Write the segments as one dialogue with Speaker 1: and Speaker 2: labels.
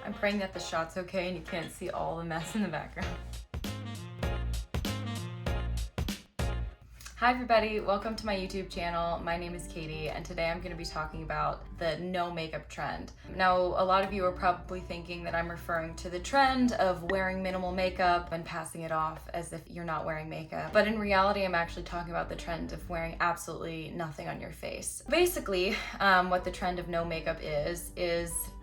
Speaker 1: I'm praying that the shot's okay and you can't see all the mess in the background. Hi everybody, welcome to my YouTube channel. My name is Katie and today I'm going to be talking about the no makeup trend. Now, a lot of you are probably thinking that I'm referring to the trend of wearing minimal makeup and passing it off as if you're not wearing makeup. But in reality, I'm actually talking about the trend of wearing absolutely nothing on your face. Basically, what the trend of no makeup is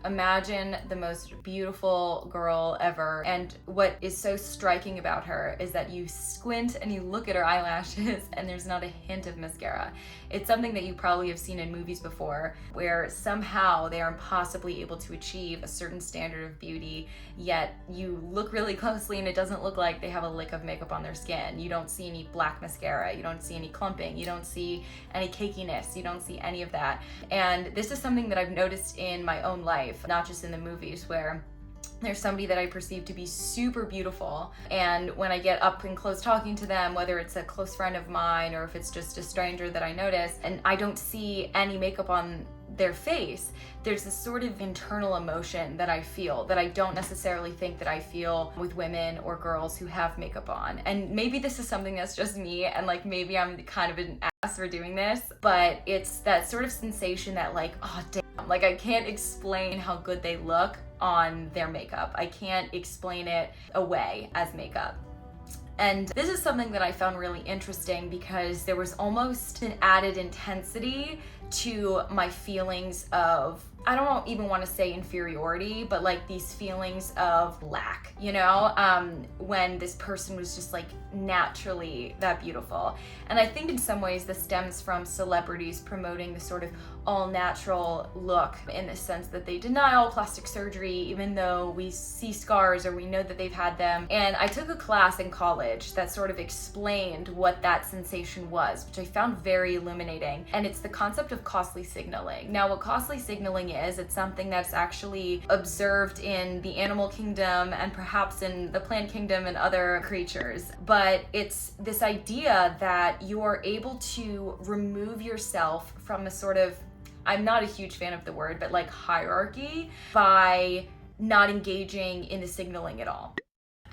Speaker 1: imagine the most beautiful girl ever, and what is so striking about her is that you squint and you look at her eyelashes and there's not a hint of mascara. It's something that you probably have seen in movies before, where somehow they are impossibly able to achieve a certain standard of beauty, yet you look really closely and it doesn't look like they have a lick of makeup on their skin. You don't see any black mascara, you don't see any clumping, you don't see any cakiness, you don't see any of that. And this is something that I've noticed in my own life, not just in the movies, where there's somebody that I perceive to be super beautiful, and when I get up and close talking to them, whether it's a close friend of mine or if it's just a stranger that I notice, and I don't see any makeup on their face, there's this sort of internal emotion that I feel that I don't necessarily think that I feel with women or girls who have makeup on. And maybe this is something that's just me, and like maybe I'm kind of an ass for doing this, but it's that sort of sensation that like, oh damn, like I can't explain how good they look on their makeup. I can't explain it away as makeup. And this is something that I found really interesting because there was almost an added intensity to my feelings of, I don't even want to say inferiority, but like these feelings of lack, you know, when this person was just like naturally that beautiful. And I think in some ways this stems from celebrities promoting the sort of all natural look, in the sense that they deny all plastic surgery, even though we see scars or we know that they've had them. And I took a class in college that sort of explained what that sensation was, which I found very illuminating. And it's the concept of costly signaling. Now, what costly signaling is, it's something that's actually observed in the animal kingdom and perhaps in the plant kingdom and other creatures. But it's this idea that you are able to remove yourself from a sort of, I'm not a huge fan of the word, but like hierarchy, by not engaging in the signaling at all.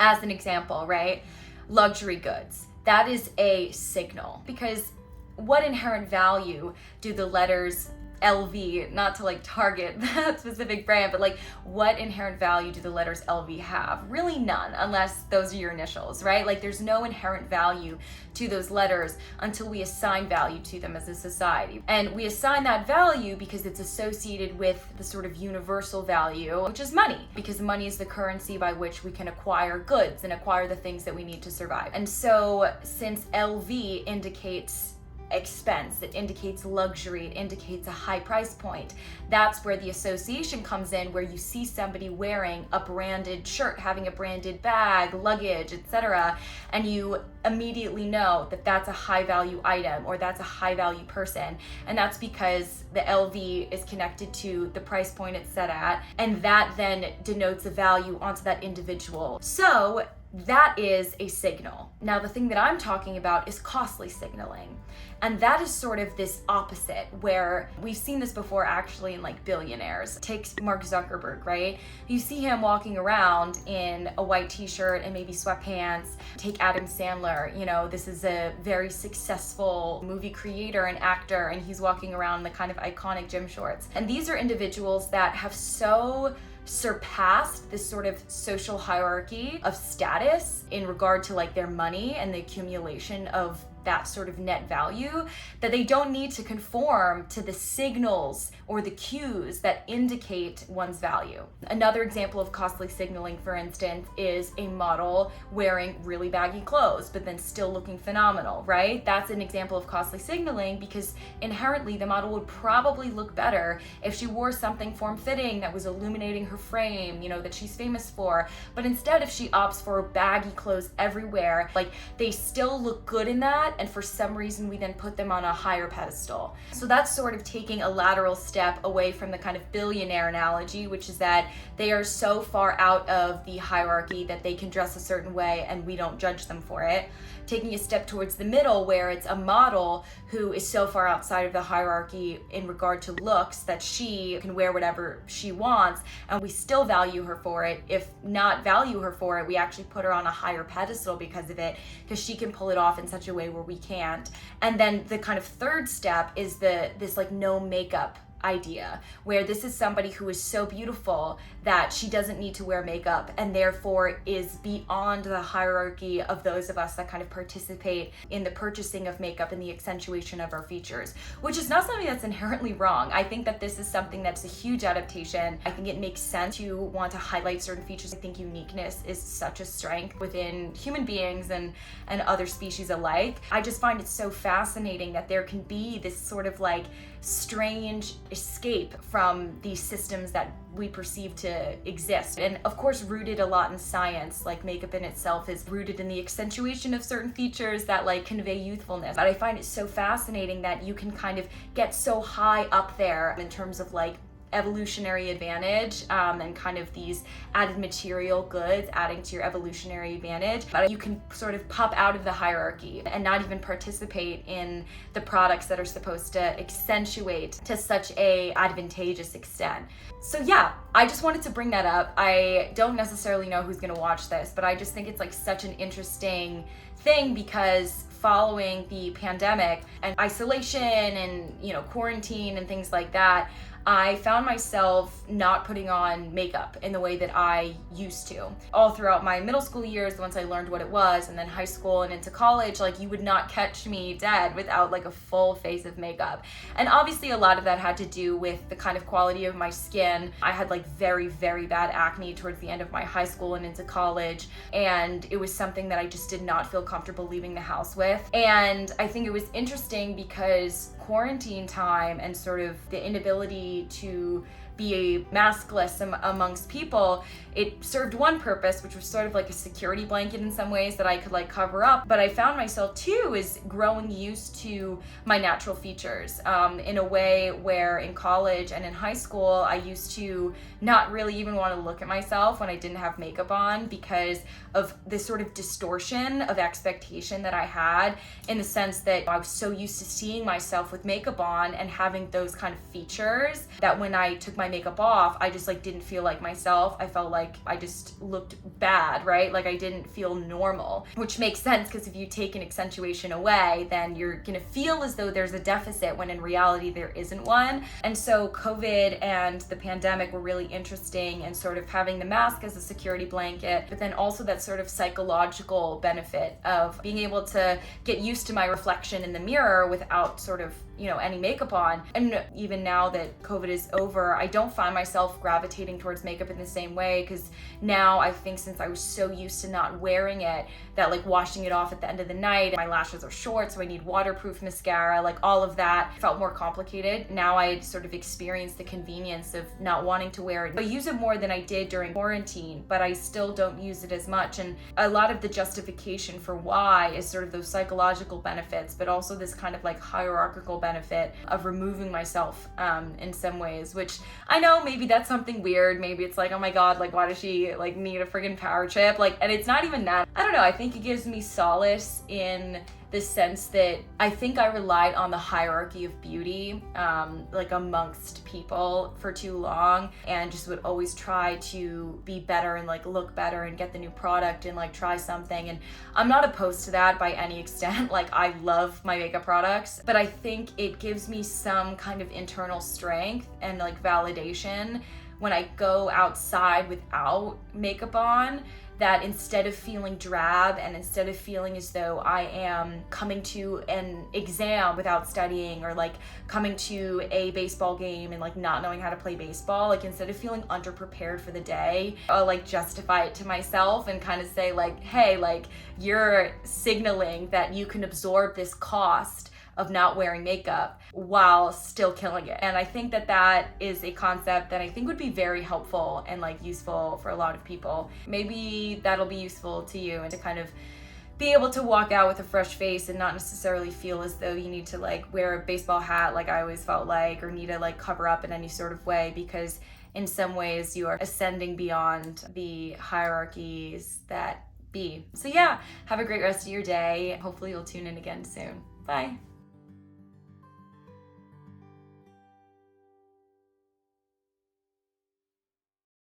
Speaker 1: As an example, right? Luxury goods. That is a signal, because what inherent value do the letters LV, not to like target that specific brand, but like what inherent value do the letters LV have? Really none, unless those are your initials, right? Like there's no inherent value to those letters until we assign value to them as a society. And we assign that value because it's associated with the sort of universal value, which is money, because money is the currency by which we can acquire goods and acquire the things that we need to survive. And so since LV indicates expense, it indicates luxury, it indicates a high price point, that's where the association comes in, where you see somebody wearing a branded shirt, having a branded bag, luggage, etc., and you immediately know that that's a high value item or that's a high value person. And that's because the LV is connected to the price point it's set at, and that then denotes a value onto that individual. So that is a signal. Now, the thing that I'm talking about is costly signaling. And that is sort of this opposite, where we've seen this before actually in like billionaires. Take Mark Zuckerberg, right? You see him walking around in a white t-shirt and maybe sweatpants. Take Adam Sandler, you know, this is a very successful movie creator and actor, and he's walking around in the kind of iconic gym shorts. And these are individuals that have so surpassed this sort of social hierarchy of status in regard to like their money and the accumulation of that sort of net value, that they don't need to conform to the signals or the cues that indicate one's value. Another example of costly signaling, for instance, is a model wearing really baggy clothes but then still looking phenomenal, right? That's an example of costly signaling, because inherently the model would probably look better if she wore something form-fitting that was illuminating her frame, you know, that she's famous for. But instead, if she opts for baggy clothes everywhere, like they still look good in that, that, and for some reason we then put them on a higher pedestal. So that's sort of taking a lateral step away from the kind of billionaire analogy, which is that they are so far out of the hierarchy that they can dress a certain way and we don't judge them for it. Taking a step towards the middle, where it's a model who is so far outside of the hierarchy in regard to looks that she can wear whatever she wants, and we still value her for it. If not value her for it, we actually put her on a higher pedestal because of it, because she can pull it off in such a way where we can't. And then the kind of third step is this like no makeup idea, where this is somebody who is so beautiful that she doesn't need to wear makeup and therefore is beyond the hierarchy of those of us that kind of participate in the purchasing of makeup and the accentuation of our features, which is not something that's inherently wrong. I think that this is something that's a huge adaptation. I think it makes sense to want to highlight certain features. I think uniqueness is such a strength within human beings and other species alike. I just find it so fascinating that there can be this sort of like strange escape from these systems that we perceive to exist. And of course, rooted a lot in science, like makeup in itself is rooted in the accentuation of certain features that like convey youthfulness. But I find it so fascinating that you can kind of get so high up there in terms of like evolutionary advantage and kind of these added material goods adding to your evolutionary advantage, but you can sort of pop out of the hierarchy and not even participate in the products that are supposed to accentuate to such a advantageous extent. So yeah, I just wanted to bring that up. I don't necessarily know who's gonna watch this, but I just think it's like such an interesting thing, because following the pandemic and isolation and quarantine and things like that, I found myself not putting on makeup in the way that I used to. All throughout my middle school years, once I learned what it was, and then high school and into college, like you would not catch me dead without like a full face of makeup. And obviously a lot of that had to do with the kind of quality of my skin. I had like very, very bad acne towards the end of my high school and into college, and it was something that I just did not feel comfortable leaving the house with. And I think it was interesting because quarantine time and sort of the inability to be maskless amongst people, it served one purpose, which was sort of like a security blanket in some ways that I could like cover up. But I found myself too is growing used to my natural features in a way where in college and in high school, I used to not really even want to look at myself when I didn't have makeup on because of this sort of distortion of expectation that I had, in the sense that I was so used to seeing myself with makeup on and having those kind of features that when I took my makeup off, I just like didn't feel like myself. I felt like I just looked bad, right? Like I didn't feel normal, which makes sense because if you take an accentuation away, then you're gonna feel as though there's a deficit when in reality there isn't one. And so COVID and the pandemic were really interesting, and sort of having the mask as a security blanket, but then also that sort of psychological benefit of being able to get used to my reflection in the mirror without sort of any makeup on. And even now that COVID is over, I don't find myself gravitating towards makeup in the same way, because now I think since I was so used to not wearing it, that like washing it off at the end of the night, my lashes are short, so I need waterproof mascara, like all of that felt more complicated. Now I sort of experienced the convenience of not wanting to wear it. I use it more than I did during quarantine, but I still don't use it as much. And a lot of the justification for why is sort of those psychological benefits, but also this kind of like hierarchical benefit of removing myself in some ways, which I know maybe that's something weird. Maybe it's like, oh my God, like why does she like need a friggin' power chip? Like, and it's not even that. I don't know. I think it gives me solace in the sense that I think I relied on the hierarchy of beauty, like amongst people for too long, and just would always try to be better and like look better and get the new product and like try something. And I'm not opposed to that by any extent. Like I love my makeup products, but I think it gives me some kind of internal strength and like validation when I go outside without makeup on, that instead of feeling drab and instead of feeling as though I am coming to an exam without studying, or like coming to a baseball game and like not knowing how to play baseball, like instead of feeling underprepared for the day, I'll like justify it to myself and kind of say like, hey, like you're signaling that you can absorb this cost of not wearing makeup while still killing it. And I think that that is a concept that I think would be very helpful and like useful for a lot of people. Maybe that'll be useful to you, and to kind of be able to walk out with a fresh face and not necessarily feel as though you need to like wear a baseball hat like I always felt like, or need to like cover up in any sort of way, because in some ways you are ascending beyond the hierarchies that be. So yeah, have a great rest of your day. Hopefully you'll tune in again soon. Bye.